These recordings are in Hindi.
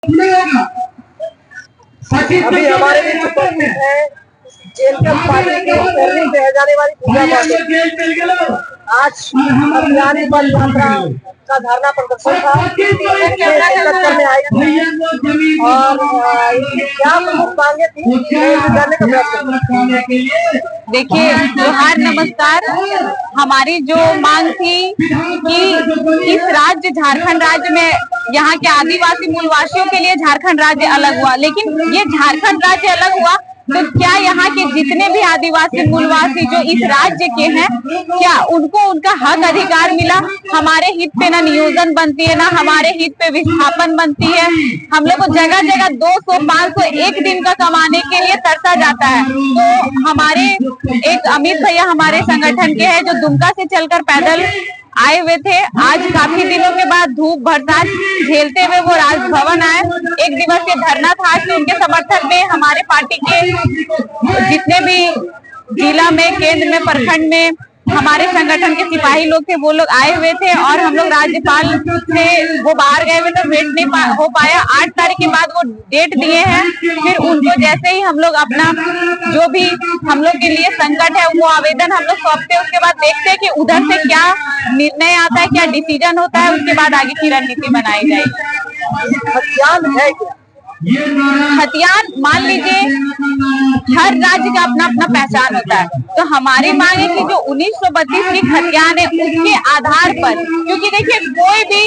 अभी हमारे बीच उपस्थित है जेल के पार्टी की पैरवी में जाने वाली पूजा पांडे। आज अभियानी पद यात्रा का धरना प्रदर्शन था, शिरकत करने आई थी और क्या प्रमुख मांगे थी जानने का प्रयास करेंगे। देखिए, जोहार नमस्कार। हमारी जो मांग थी कि इस राज्य झारखंड राज्य में यहाँ के आदिवासी मूलवासियों के लिए झारखंड राज्य अलग हुआ, लेकिन ये झारखंड राज्य अलग हुआ तो क्या यहाँ के जितने भी आदिवासी मूलवासी जो इस राज्य के हैं, क्या उनको उनका हक अधिकार मिला? हमारे हित पे ना नियोजन बनती है, ना हमारे हित पे विस्थापन बनती है। हम लोग को जगह जगह 200, 500 एक दिन का कमाने के लिए तरसा जाता है। तो हमारे एक अमित भैया हमारे संगठन के हैं जो दुमका से चलकर पैदल आए हुए थे। आज काफी दिनों के बाद धूप बरसात झेलते हुए वो राजभवन आए। एक दिवसीय धरना था कि उनके समर्थन में हमारे पार्टी के जितने भी जिला में, केंद्र में, प्रखंड में हमारे संगठन के सिपाही लोग थे, वो लोग आए हुए थे और हम लोग राज्यपाल से वो बाहर गए हुए तो वेट नहीं हो पाया। 8 तारीख के बाद वो डेट दिए हैं। फिर उनको जैसे ही हम लोग अपना जो भी हम लोग के लिए संकट है वो आवेदन हम लोग सौंपते हैं, उसके बाद देखते हैं कि उधर से क्या निर्णय आता है, क्या डिसीजन होता है, उसके बाद आगे की रणनीति बनाई जाएगी। हथियार मान लीजिए हर राज्य का अपना अपना पहचान होता है, तो हमारी मांग है कि जो 1932 की खतियान है उसके आधार पर, क्योंकि देखिए कोई भी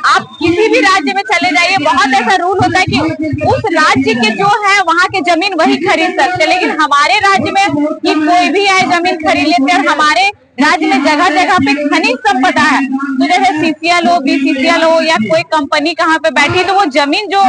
आप किसी भी राज्य में चले जाइए, बहुत ऐसा रूल होता है कि उस राज्य के जो है वहाँ के जमीन वही खरीद सकते, लेकिन हमारे राज्य में कि कोई भी आए जमीन खरीद लेते हैं। और हमारे राज्य में जगह जगह पे खनिज संपदा है, तो जैसे सीसीएल हो, बीसीसीएल हो या कोई कंपनी कहाँ पे बैठी है तो वो जमीन जो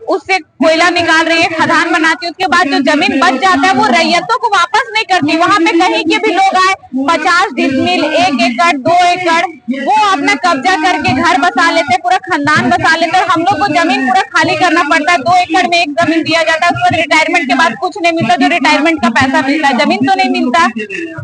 उससे कोयला निकाल रही है, खदान बनाती है, उसके बाद जो जमीन बच जाता है वो रैयतों को वापस नहीं करती। वहाँ पे कहीं के भी लोग आए 50 डिसमिल, 1 एकड़, 2 एकड़ वो अपना कब्जा करके घर बसा लेते हैं, पूरा खानदान बसा लेते हैं। हम लोग को जमीन पूरा खाली करना पड़ता है। 2 एकड़ में एक जमीन दिया जाता है, उसको रिटायरमेंट के बाद कुछ नहीं मिलता, जो रिटायरमेंट का पैसा मिलता है, जमीन तो नहीं मिलता।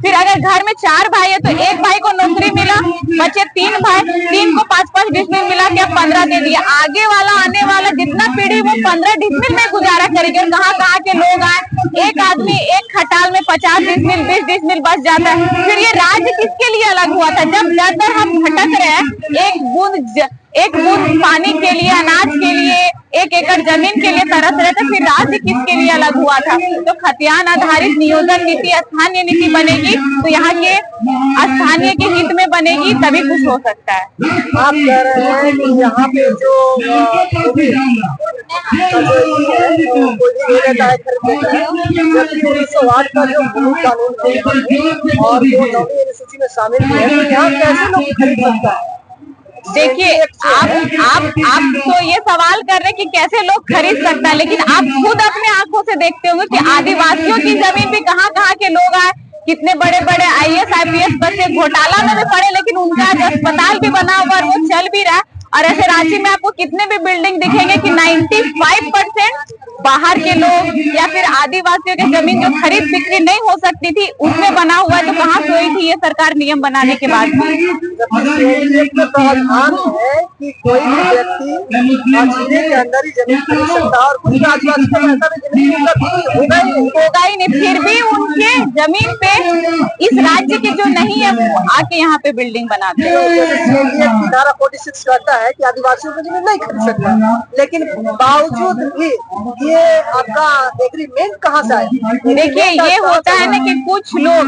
फिर अगर घर में 4 भाई है तो एक भाई को नौकरी मिला, बचे 3 भाई, 3 को 5-5 डिसमिल मिला के 15 दे दिया। आगे वाला आने वाला जितना पीढ़ी वो 15 डिसमिल में गुजारा करेगी। और कहाँ के लोग आए, एक आदमी एक खटाल में 50 डिसमिल, 20 डिसमिल बच जाता है। फिर ये राज्य किसके लिए अलग हुआ था? जब ज्यादातर हम भटक रहे हैं, एक बूंद पानी के लिए, अनाज के लिए, 1 एकड़ जमीन के लिए तरस रहे थे, फिर राज्य किसके लिए अलग हुआ था? तो खतियान आधारित नियोजन नीति, स्थानीय नीति बनेगी तो यहाँ के स्थानीय के हित में बनेगी, तभी कुछ हो सकता है। आप कह रहे हैं कि यहाँ पे जो कोई भी रहता है जबकि 1908 का जो भूमि कानून और वो 9वीं अनुसूची में शामिल है, तो यहाँ कैसे लोग खरीद सकता है? देखिए, आप तो ये सवाल कर रहे हैं कि कैसे लोग खरीद सकता है, लेकिन आप खुद अपने आंखों से देखते होंगे कि आदिवासियों की जमीन भी कहाँ के लोग आए, कितने बड़े बड़े IAS IPS बच्चे घोटाला में भी पड़े, लेकिन उनका अस्पताल भी बना हुआ और वो चल भी रहा है। और ऐसे रांची में आपको कितने भी बिल्डिंग दिखेंगे कि 95% बाहर के लोग या फिर आदिवासियों की जमीन जो खरीद बिक्री नहीं हो सकती थी उसमें बना हुआ है। तो कहाँ से हुई थी ये सरकार नियम बनाने के बाद? प्रावधान है कि कोई भी व्यक्ति जिले के अंदर ही जमीन खरीद सकता है और कुछ आदिवासी को ऐसा भी जमीन होगा ही नहीं। फिर भी उनके जमीन पे इस राज्य के जो नहीं है वो आके यहाँ पे बिल्डिंग बनाते हैं। धारा 46 कहता है कि आदिवासियों को जमीन नहीं खरीद सकता, लेकिन बावजूद भी ये आपका एग्रीमेंट कहाँ से आया? देखिए, ये होता है ना कि कुछ लोग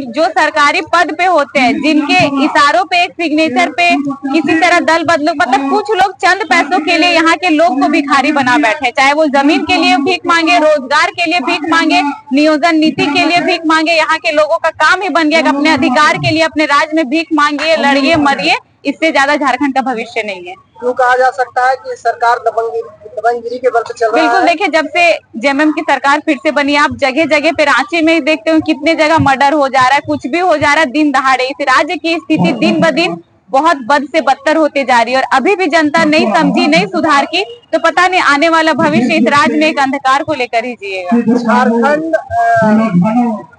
जो सरकारी पद पे होते हैं, जिनके इशारों पे, एक सिग्नेचर पे किसी तरह दल बदलू, मतलब कुछ लोग चंद पैसों के लिए यहाँ के लोग को भिखारी बना बैठे, चाहे वो जमीन के लिए भीख मांगे, रोजगार के लिए भीख मांगे, नियोजन नीति के लिए भीख मांगे। यहाँ के लोगों का काम ही बन गया कि अपने अधिकार के लिए अपने राज्य में भीख मांगिए, लड़िए, मरिए। इससे ज्यादा झारखंड का भविष्य नहीं है। क्यों कहा जा सकता है कि सरकार दबंगगिरी के बल पे चल रहा है? बिल्कुल, देखिए जब से जेएमएम की सरकार फिर से बनी, आप जगह जगह पे रांची में देखते हो कितने जगह मर्डर हो जा रहा है, कुछ भी हो जा रहा है दिन दहाड़े। इस राज्य की स्थिति दिन ब दिन बहुत बद से बदतर होते जा रही है। और अभी भी जनता नहीं समझी, नहीं सुधार की, तो पता नहीं आने वाला भविष्य इस राज्य में एक अंधकार को लेकर ही जिएगा। झारखंड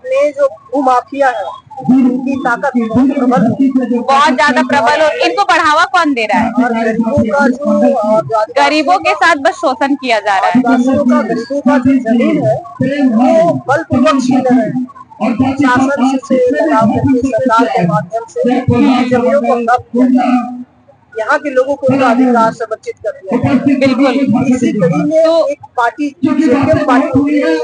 में जो भूमाफिया है उनकी ताकत बहुत ज्यादा प्रबल, और इनको बढ़ावा कौन दे रहा है? और गरीबों का जो गरीबों के साथ बस शोषण किया जा रहा है। गरीबों का जो जमीन है वो बलपूर्वक छीन रहे हैं और शासन से लगाव करके सरकार के माध्यम से जमीनों को हड़प किया जा रहा है। यहाँ के लोगों को उनका अधिकार से वंचित कर दिया। बिल्कुल इसी कड़ी में एक पार्टी जेपीएम पार्टी उभरी है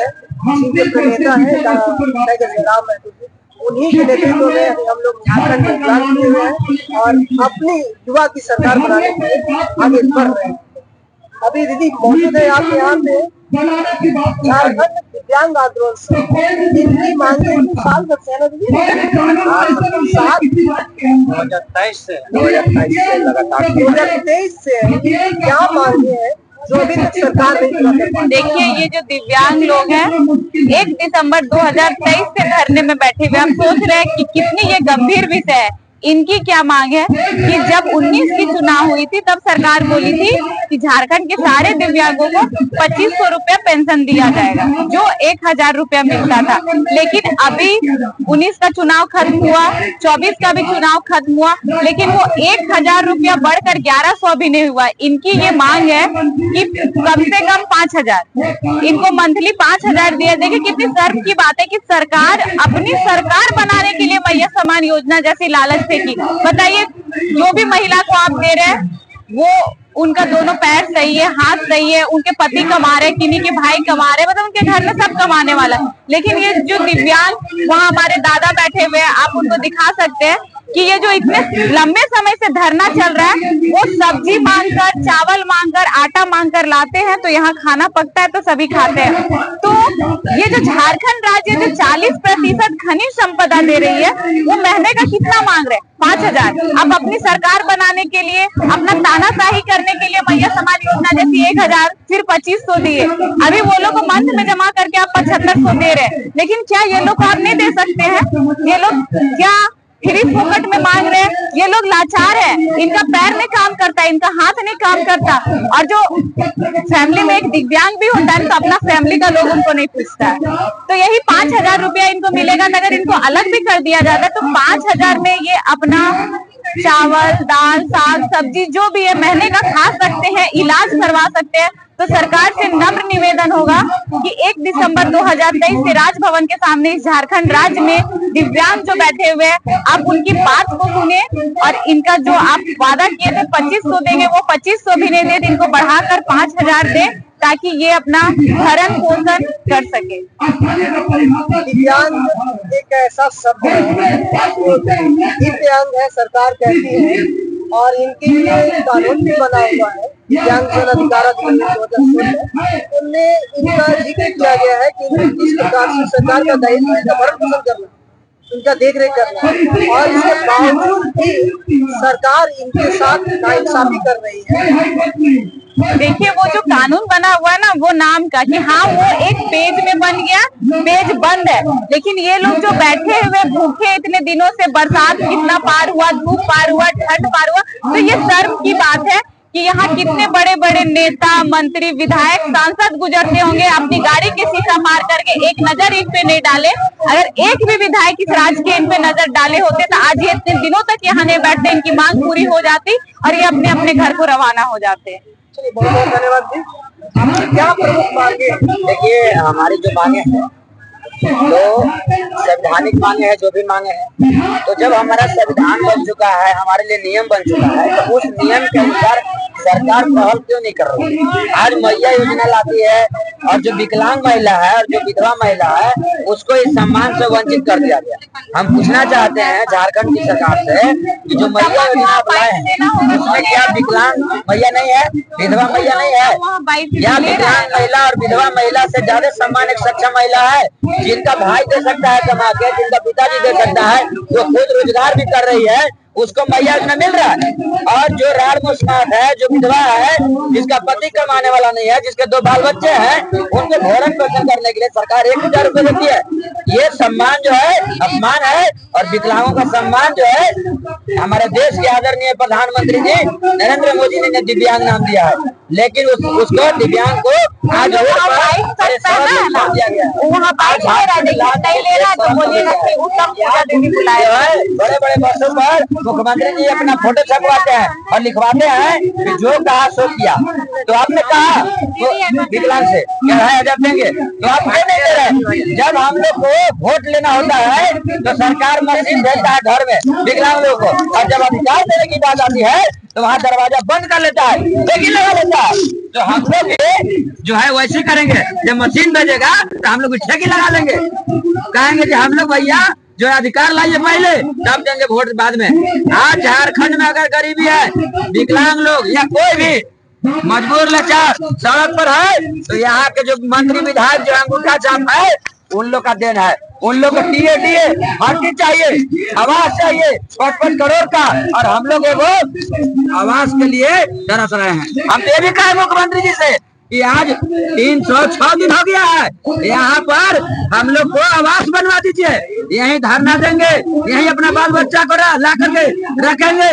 जिनके नेता है टाइगर जयराम महतो जी, उन्हीं के नेतृत्व में हम लोग झारखंड में प्लान किए हुए हैं और अपनी युवा की सरकार बनाने के लिए आगे बढ़ रहे हैं। अभी दीदी मौजूद है आपके यहाँ पे झारखंड दिव्यांग आंदोलन से इनकी मांगे साल तक से 2023 से क्या मांगे हैं जो अभी तक सरकार नहीं पूरा कर पाई? देखिए, ये जो दिव्यांग लोग हैं 1 दिसंबर 2023 से धरने में बैठे हुए, हम सोच रहे हैं कि कितनी ये गंभीर विषय है। इनकी क्या मांग है कि जब 19 की चुनाव हुई थी तब सरकार बोली थी कि झारखंड के सारे दिव्यांगों को 2500 रुपया पेंशन दिया जाएगा, जो 1000 रुपया मिलता था। लेकिन अभी 19 का चुनाव खत्म हुआ, 24 का भी चुनाव खत्म हुआ, लेकिन वो 1000 रुपया बढ़कर 1100 भी नहीं हुआ। इनकी ये मांग है कि कम से कम 5000 इनको मंथली 5000 दिया। देखिए कितनी शर्म की बात है कि सरकार अपनी सरकार बनाने के लिए मैया समान योजना जैसी लालच से की। बताइए, जो भी महिला को आप दे रहे हैं वो उनका दोनों पैर सही है, हाथ सही है, उनके पति कमा रहे, किन्हीं के भाई कमा रहे, मतलब उनके घर में सब कमाने वाला है। लेकिन ये जो दिव्यांग, वहाँ हमारे दादा बैठे हुए हैं, आप उनको दिखा सकते हैं कि ये जो इतने लंबे समय से धरना चल रहा है, वो सब्जी मांगकर, चावल मांगकर, आटा मांगकर लाते हैं, तो यहाँ खाना पकता है तो सभी खाते हैं। तो ये जो झारखंड राज्य जो 40% खनिज संपदा दे रही है, वो महीने का कितना मांग रहे? 5000। अब अपनी सरकार बनाने के लिए, अपना तानाशाही करने के लिए मैया समान योजना जैसी 1000, फिर 2500 दिए। अभी वो लोग को मंथ में जमा करके आप 7500 दे रहे हैं, लेकिन क्या ये लोग को आप नहीं दे सकते हैं? ये लोग क्या फ्री फोकट में मांग रहे हैं? ये लोग लाचार है, इनका पैर नहीं काम करता, इनका हाथ नहीं काम करता। और जो फैमिली में एक दिव्यांग भी होता है तो अपना फैमिली का लोग उनको नहीं पूछता है। तो यही 5000 रुपया इनको मिलेगा। अगर इनको अलग भी कर दिया जाता है तो 5000 में ये अपना चावल, दाल, साग, सब्जी जो भी है महीने का खा सकते हैं, इलाज करवा सकते हैं। तो सरकार से नम्र निवेदन होगा कि 1 दिसंबर 2023 से राजभवन के सामने इस झारखंड राज्य में दिव्यांग जो बैठे हुए हैं, आप उनकी बात को सुने और इनका जो आप वादा किए थे 2500 देंगे, वो 2500 भी नहीं दे, इनको बढ़ाकर 5000 दे, ताकि ये अपना भरण पोषण कर सके। दिव्यांग एक ऐसा शब्द है, दिव्यांग है सरकार कहती है, और इनके लिए कानून भी बना हुआ है दिव्यांग जन अधिकार उनमें इनका जिक्र किया गया है कि किस प्रकार से सरकार का दायित्व है भरण पोषण करना, उनका देख रेख करना, और इसके बावजूद भी सरकार इनके साथ नाइंसाफी कर रही है। देखिए, वो जो कानून बना हुआ है ना, वो नाम का कि हाँ वो एक पेज में बन गया, पेज बंद है। लेकिन ये लोग जो बैठे हुए भूखे इतने दिनों से, बरसात कितना पार हुआ, धूप पार हुआ, ठंड पार हुआ, तो ये शर्म की बात है कि यहाँ कितने बड़े बड़े नेता, मंत्री, विधायक, सांसद गुजरते होंगे, अपनी गाड़ी के शीशा मार करके एक नजर इन पे नहीं डाले। अगर एक भी विधायक इस राज्य के इन पे नजर डाले होते तो आज ये इतने दिनों तक यहाँ नहीं बैठते, इनकी मांग पूरी हो जाती और ये अपने अपने घर को रवाना हो जाते। बहुत बहुत धन्यवाद जी। क्या प्रमुख मांगे? देखिए, हमारी जो मांगे हैं तो संवैधानिक मांगे हैं, जो भी मांगे हैं, तो जब हमारा संविधान बन चुका है, हमारे लिए नियम बन चुका है, तो उस नियम के अनुसार सरकार पहल क्यों नहीं कर रही? आज मैया योजना लाती है और जो विकलांग महिला है और जो विधवा महिला है उसको इस सम्मान से वंचित कर दिया गया। हम पूछना चाहते हैं झारखंड की सरकार से कि जो मैया योजना अपनाए हैं उसमें क्या विकलांग मैया नहीं है, विधवा मैया नहीं है? या विकलांग महिला और विधवा महिला से ज्यादा सम्मान एक सक्षम महिला है, जिनका भाई दे सकता है कमा के, जिनका पिताजी दे सकता है, जो खुद रोजगार भी कर रही है, उसको मैया योजना मिल रहा है। और जो राड मुस्मात है, जो विधवा है, जिसका पति कमाने वाला नहीं है, जिसके 2 बाल बच्चे हैं, उनको भरण पोषण करने के लिए सरकार 1000 रुपए देती है। ये सम्मान जो है अपमान है और विकलांगों का सम्मान जो है हमारे देश के आदरणीय प्रधानमंत्री जी नरेंद्र मोदी ने दिव्यांग नाम दिया है, लेकिन उसको दिव्यांग को आज बड़े बड़े बसों पर मुख्यमंत्री जी अपना फोटो छपवाते हैं और लिखवाते हैं कि जो कहा सो किया। तो आपने कहा तो विकलांग से क्या है जब देंगे, तो आप क्यों नहीं दे रहे? जब हम लोग को वोट लेना होता है तो सरकार मशीन भेजता है घर में विकलांग लोगों को, और जब अधिकार देने की बात आती है तो वहाँ दरवाजा बंद कर लेता है, ठेकी लगा लेता है। तो हम लोग जो है वैसे करेंगे, जब मशीन भेजेगा तो हम लोग भी ठेकी लगा लेंगे, कहेंगे कि हम लोग भैया जो अधिकार लाइए पहले तब देंगे वोट बाद में। आज झारखंड में अगर गरीबी है, विकलांग लोग या कोई भी मजबूर लाचार सड़क पर है, तो यहाँ के जो मंत्री विधायक जो अंगूठा छाप है उन लोग का देन है। उन लोग को टीए भर्ती चाहिए, आवास चाहिए 55 करोड़ का, और हम लोग वो आवास के लिए तरस रहे हैं। हम ये भी कहे मुख्यमंत्री जी से कि आज 306 दिन हो गया है, यहाँ पर हम लोग को आवास बनवा दीजिए, यही धरना देंगे, यही अपना बाल बच्चा को ला करके रखेंगे,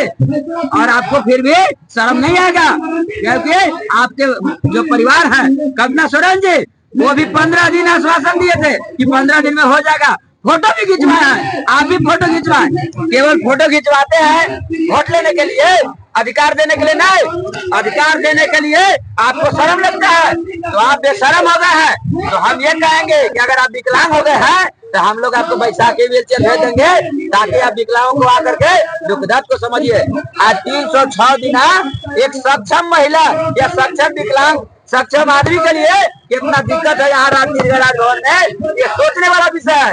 और आपको फिर भी शर्म नहीं आएगा, क्योंकि आपके जो परिवार है करुणा सोरेन जी वो भी 15 दिन आश्वासन दिए थे कि 15 दिन में हो जाएगा। फोटो भी खिंचवाया है, आप भी फोटो खिंचवाए, केवल फोटो खिंचवाते हैं वोट लेने के लिए, अधिकार देने के लिए नहीं। अधिकार देने के लिए आपको शर्म लगता है तो आप बेशर्म हो गए हैं। तो हम ये कहेंगे कि अगर आप विकलांग हो गए हैं तो हम लोग आपको बैसाखी व्हीलचेयर भेज देंगे, ताकि आप विकलांगों को आकर के दुख दर्द को समझिए। आज 306 दिन एक सक्षम महिला या सक्षम विकलांग सक्षम आदमी के लिए कितना दिक्कत है यहाँ राजभवन में, ये सोचने वाला विषय है।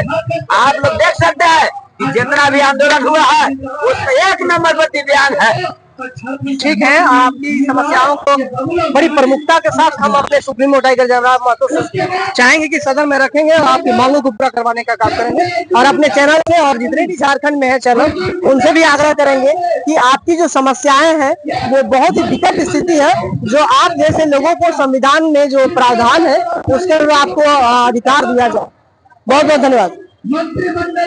आप लोग देख सकते हैं कि जितना भी आंदोलन हुआ है उसमें 1 नंबर पर दिव्यांग है। ठीक है, आपकी समस्याओं को बड़ी प्रमुखता के साथ हम अपने सुप्रीमो टाइगर जयराम महतो से चाहेंगे कि सदन में रखेंगे और आपकी मांगों को पूरा करवाने का काम करेंगे, और अपने चैनल से और जितने भी झारखंड में है चैनल उनसे भी आग्रह करेंगे कि आपकी जो समस्याएं हैं वो बहुत ही विकट स्थिति है, जो आप जैसे लोगों को संविधान में जो प्रावधान है उसके लिए आपको अधिकार दिया जाए। बहुत बहुत धन्यवाद।